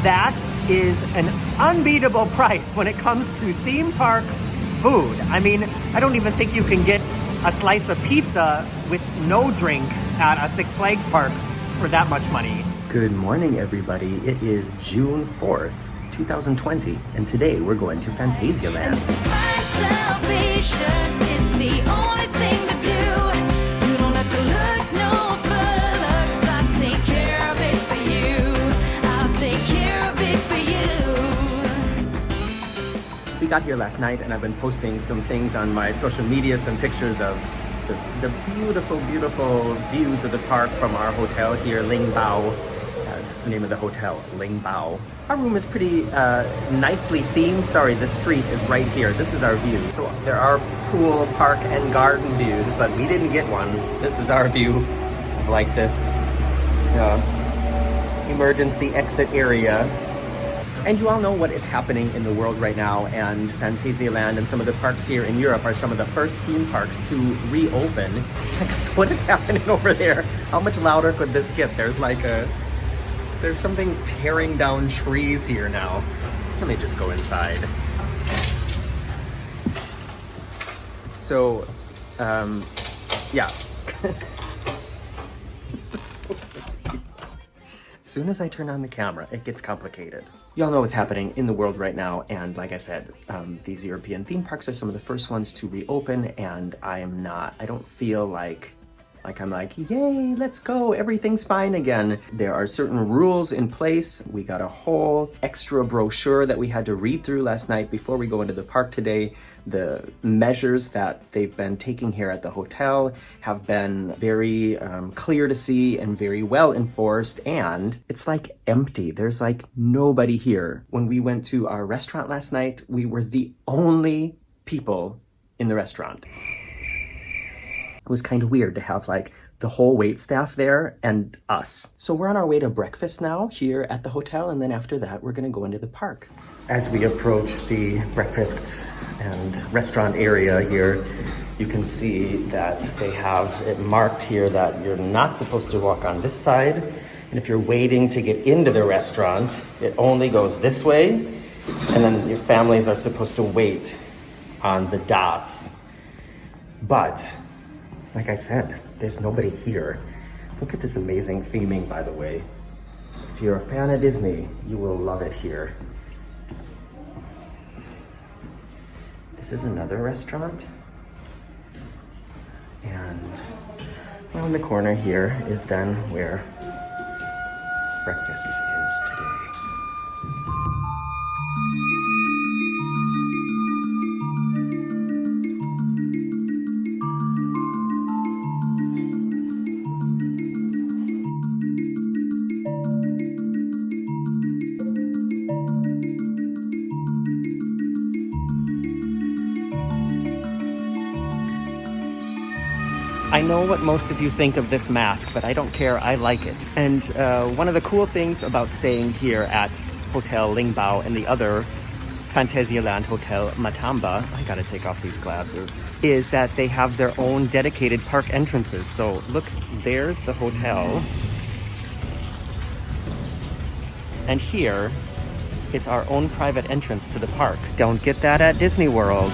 That is an unbeatable price when it comes to theme park food. I mean, I don't even think you can get a slice of pizza with no drink at a Six Flags park for that much money. Good morning, everybody. It is June 4th, 2020, and today we're going to Phantasialand. We got here last night and I've been posting some things on my social media, some pictures of the beautiful, beautiful views of the park from our hotel here, Ling Bao. That's the name of the hotel, Ling Bao. Our room is pretty nicely themed. Sorry, the street is right here. This is our view. So there are pool, park, and garden views, but we didn't get one. This is our view of like this emergency exit area. And you all know what is happening in the world right now, and Phantasialand and some of the parks here in Europe are some of the first theme parks to reopen. Because what is happening over there? How much louder could this get? There's something tearing down trees here now. Let me just go inside. So, yeah. As soon as I turn on the camera, it gets complicated. Y'all know what's happening in the world right now, and like I said, these European theme parks are some of the first ones to reopen, and I don't feel like I'm like, yay, let's go, everything's fine again. There are certain rules in place. We got a whole extra brochure that we had to read through last night before we go into the park today. The measures that they've been taking here at the hotel have been very clear to see and very well enforced, and it's like empty. There's like nobody here. When we went to our restaurant last night, we were the only people in the restaurant. It was kind of weird to have like the whole wait staff there and us. So we're on our way to breakfast now here at the hotel, and then after that we're gonna go into the park. As we approach the breakfast and restaurant area here, you can see that they have it marked here that you're not supposed to walk on this side, and if you're waiting to get into the restaurant, it only goes this way, and then your families are supposed to wait on the dots. But like I said, there's nobody here. Look at this amazing theming, by the way. If you're a fan of Disney, you will love it here. This is another restaurant. And around the corner here is then where breakfast is today. I know what most of you think of this mask, but I don't care, I like it. And one of the cool things about staying here at Hotel Ling Bao and the other Phantasialand Hotel Matamba, I gotta take off these glasses, is that they have their own dedicated park entrances. So look, there's the hotel. And here is our own private entrance to the park. Don't get that at Disney World.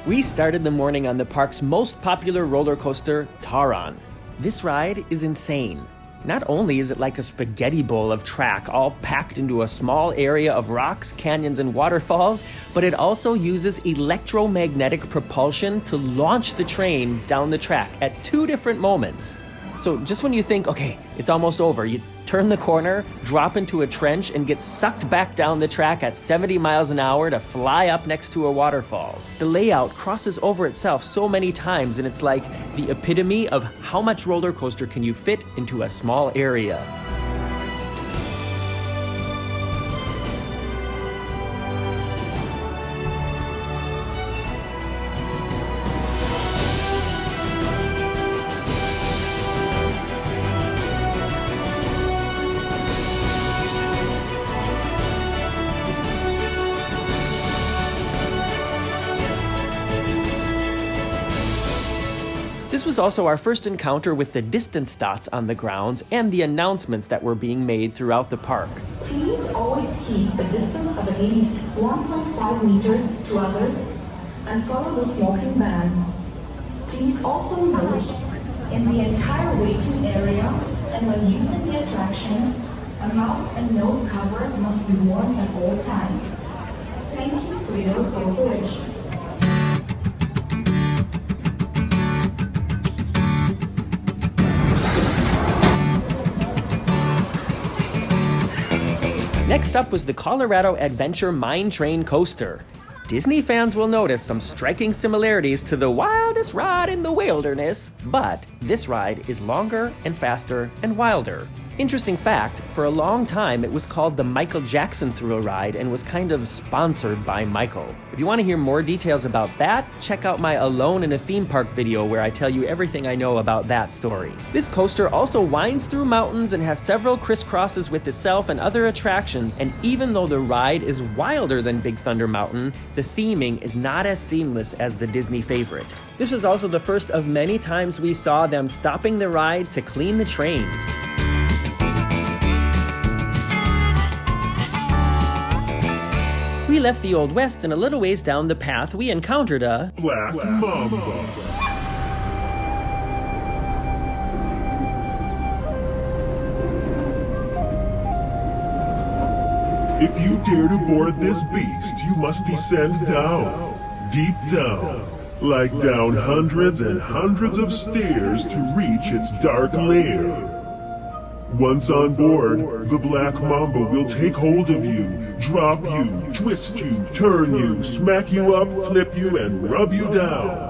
We started the morning on the park's most popular roller coaster, Taron. This ride is insane. Not only is it like a spaghetti bowl of track all packed into a small area of rocks, canyons, and waterfalls, but it also uses electromagnetic propulsion to launch the train down the track at 2 different moments. So just when you think, okay, it's almost over, you turn the corner, drop into a trench, and get sucked back down the track at 70 miles an hour to fly up next to a waterfall. The layout crosses over itself so many times, and it's like the epitome of how much roller coaster can you fit into a small area. This was also our first encounter with the distance dots on the grounds and the announcements that were being made throughout the park. Please always keep a distance of at least 1.5 meters to others and follow the smoking ban. Please also note, in the entire waiting area and when using the attraction, a mouth and nose cover must be worn at all times. Thank you for your cooperation. Next up was the Colorado Adventure Mine Train Coaster. Disney fans will notice some striking similarities to the wildest ride in the wilderness, but this ride is longer and faster and wilder. Interesting fact, for a long time it was called the Michael Jackson Thrill Ride and was kind of sponsored by Michael. If you want to hear more details about that, check out my Alone in a Theme Park video where I tell you everything I know about that story. This coaster also winds through mountains and has several crisscrosses with itself and other attractions, and even though the ride is wilder than Big Thunder Mountain, the theming is not as seamless as the Disney favorite. This was also the first of many times we saw them stopping the ride to clean the trains. We left the Old West, and a little ways down the path we encountered a Black Mamba. If you dare to board this beast, you must descend down, deep down, like down hundreds and hundreds of stairs to reach its dark lair. Once on board, the Black Mamba will take hold of you, drop you, twist you, turn you, smack you up, flip you, and rub you down.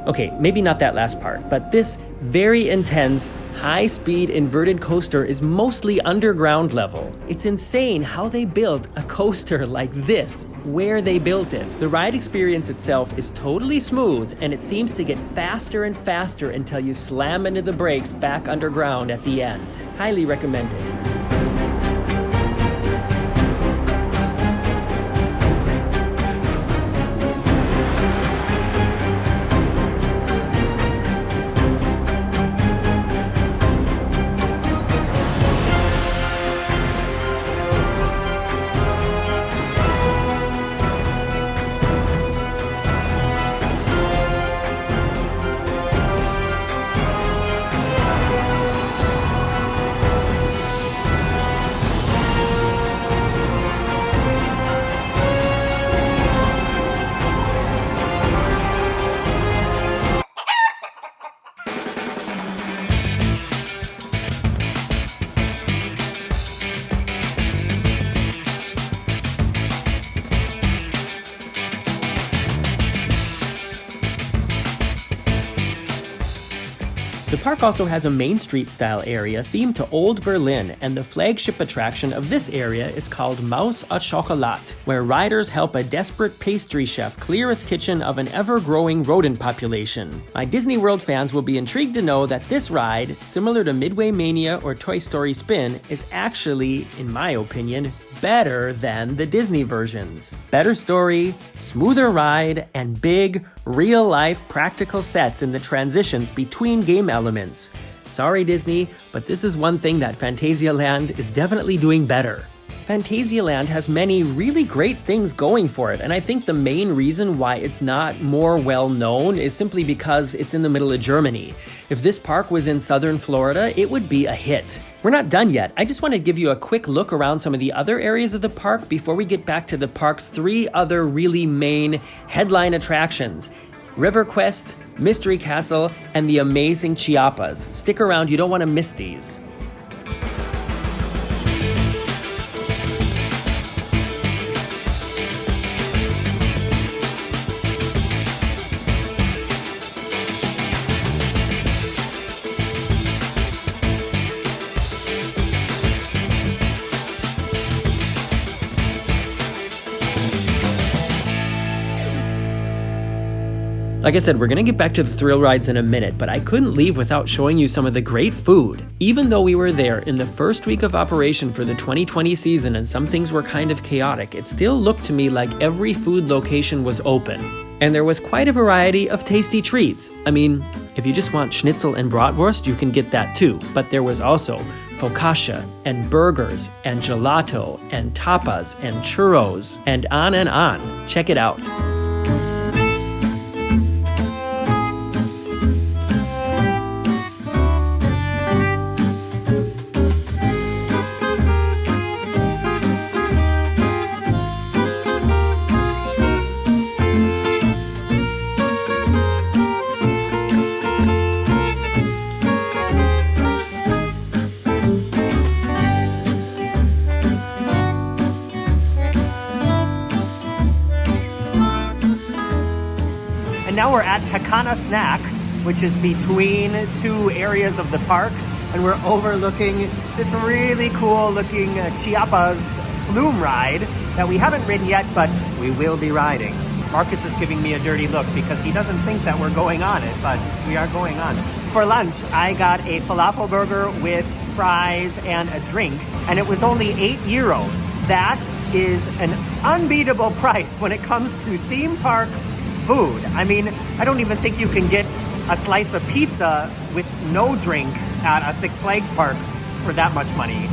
Okay, maybe not that last part, but this very intense, high-speed inverted coaster is mostly underground level. It's insane how they built a coaster like this, where they built it. The ride experience itself is totally smooth, and it seems to get faster and faster until you slam into the brakes back underground at the end. Highly recommended. The park also has a Main Street style area themed to Old Berlin, and the flagship attraction of this area is called Maus au Chocolat, where riders help a desperate pastry chef clear his kitchen of an ever-growing rodent population. My Disney World fans will be intrigued to know that this ride, similar to Midway Mania or Toy Story Spin, is actually, in my opinion, better than the Disney versions. Better story, smoother ride, and big, real-life practical sets in the transitions between game elements. Sorry Disney, but this is one thing that Phantasialand is definitely doing better. Phantasialand has many really great things going for it, and I think the main reason why it's not more well known is simply because it's in the middle of Germany. If this park was in southern Florida, it would be a hit. We're not done yet. I just want to give you a quick look around some of the other areas of the park before we get back to the park's three other really main headline attractions: River Quest, Mystery Castle, and the amazing Chiapas. Stick around, you don't want to miss these. Like I said, we're gonna get back to the thrill rides in a minute, but I couldn't leave without showing you some of the great food. Even though we were there in the first week of operation for the 2020 season and some things were kind of chaotic, it still looked to me like every food location was open. And there was quite a variety of tasty treats. I mean, if you just want schnitzel and bratwurst, you can get that too. But there was also focaccia and burgers and gelato and tapas and churros and on and on. Check it out. Now we're at Takana Snack, which is between two areas of the park, and we're overlooking this really cool looking Chiapas flume ride that we haven't ridden yet, but we will be riding. Marcus is giving me a dirty look because he doesn't think that we're going on it, but we are going on it. For lunch, I got a falafel burger with fries and a drink, and it was only €8. That is an unbeatable price when it comes to theme park food. I mean, I don't even think you can get a slice of pizza with no drink at a Six Flags park for that much money.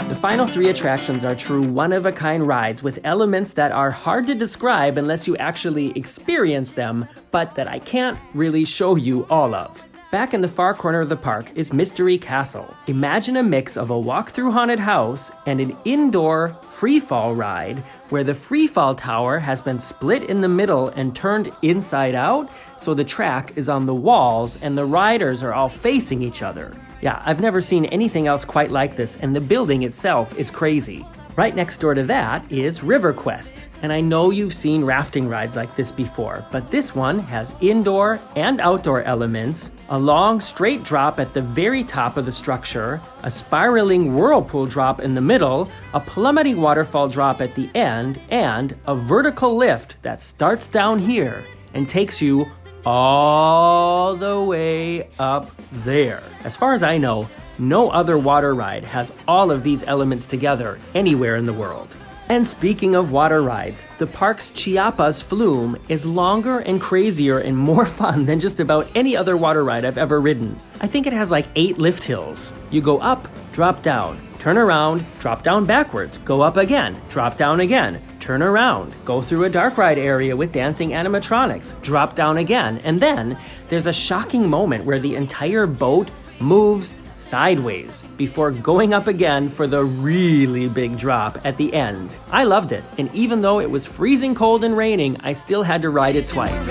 The final three attractions are true one-of-a-kind rides with elements that are hard to describe unless you actually experience them, but that I can't really show you all of. Back in the far corner of the park is Mystery Castle. Imagine a mix of a walk-through haunted house and an indoor free-fall ride where the free-fall tower has been split in the middle and turned inside out, so the track is on the walls and the riders are all facing each other. Yeah, I've never seen anything else quite like this, and the building itself is crazy. Right next door to that is River Quest, and I know you've seen rafting rides like this before, but this one has indoor and outdoor elements, a long straight drop at the very top of the structure, a spiraling whirlpool drop in the middle, a plummeting waterfall drop at the end, and a vertical lift that starts down here and takes you all the way up there. As far as I know, no other water ride has all of these elements together anywhere in the world. And speaking of water rides, the park's Chiapas Flume is longer and crazier and more fun than just about any other water ride I've ever ridden. I think it has like 8 lift hills. You go up, drop down, turn around, drop down backwards, go up again, drop down again, turn around, go through a dark ride area with dancing animatronics, drop down again, and then there's a shocking moment where the entire boat moves sideways before going up again for the really big drop at the end. I loved it, and even though it was freezing cold and raining, I still had to ride it twice.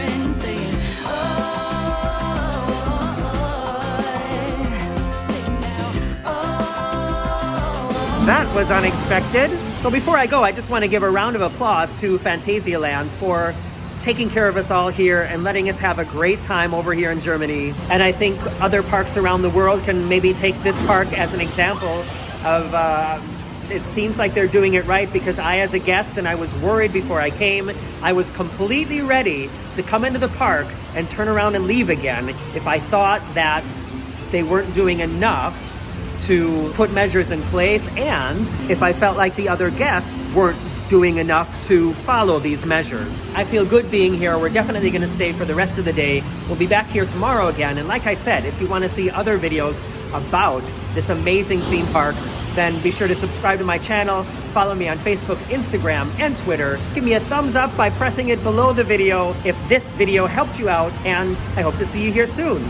That was unexpected. So before I go, I just want to give a round of applause to Phantasialand for taking care of us all here and letting us have a great time over here in Germany. And I think other parks around the world can maybe take this park as an example of, it seems like they're doing it right, because I, as a guest, and I was worried before I came, I was completely ready to come into the park and turn around and leave again if I thought that they weren't doing enough to put measures in place, and if I felt like the other guests weren't doing enough to follow these measures. I feel good being here. We're definitely going to stay for the rest of the day. We'll be back here tomorrow again, and like I said, if you want to see other videos about this amazing theme park, then be sure to subscribe to my channel, follow me on Facebook, Instagram, and Twitter. Give me a thumbs up by pressing it below the video if this video helped you out, and I hope to see you here soon.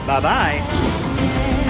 Bye-bye.